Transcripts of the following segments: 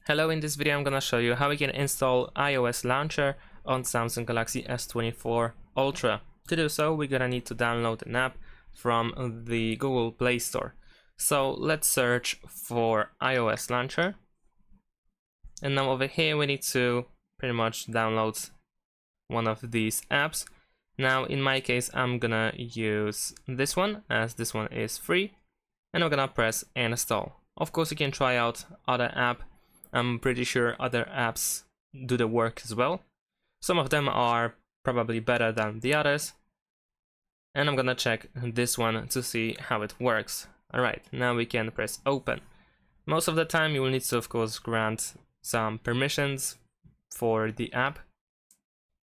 Hello, in this video I'm gonna show you how we can install iOS launcher on Samsung Galaxy S24 Ultra. To do so, we're gonna need to download an app from the Google Play Store. So let's search for iOS launcher. And now over here we need to pretty much download one of these apps. Now in my case I'm gonna use this one, as this one is free, and I'm gonna press install. Of course you can try out other app. I'm pretty sure other apps do the work as well. Some of them are probably better than the others. And I'm gonna check this one to see how it works. Alright, now we can press open. Most of the time you will need to, of course, grant some permissions for the app.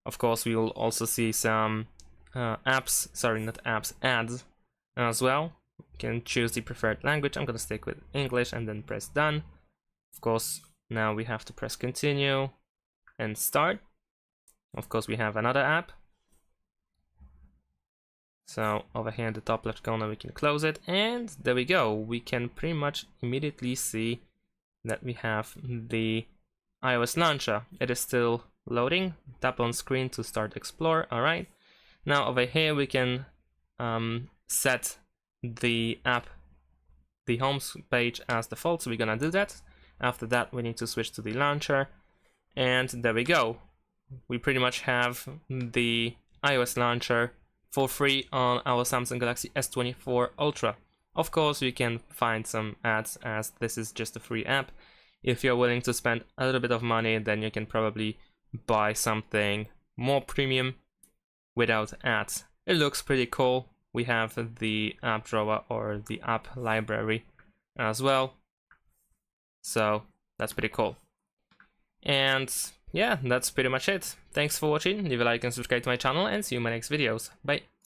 Of course, we will also see some ads as well. You can choose the preferred language. I'm gonna stick with English and then press done. Of course, now we have to press continue and start. Of course, we have another app. So over here in the top left corner we can close it, and there we go. We can pretty much immediately see that we have the iOS launcher. It is still loading. Tap on screen to start explore. Alright. Now over here we can set the app, the home page as default, so we're gonna do that. After that we need to switch to the launcher, and there we go. We pretty much have the iOS launcher for free on our Samsung Galaxy S24 Ultra. Of course you can find some ads, as this is just a free app. If you're willing to spend a little bit of money, then you can probably buy something more premium without ads. It looks pretty cool. We have the app drawer or the app library as well. So that's pretty cool. And yeah, that's pretty much it. Thanks for watching. Leave a like and subscribe to my channel, and see you in my next videos. Bye.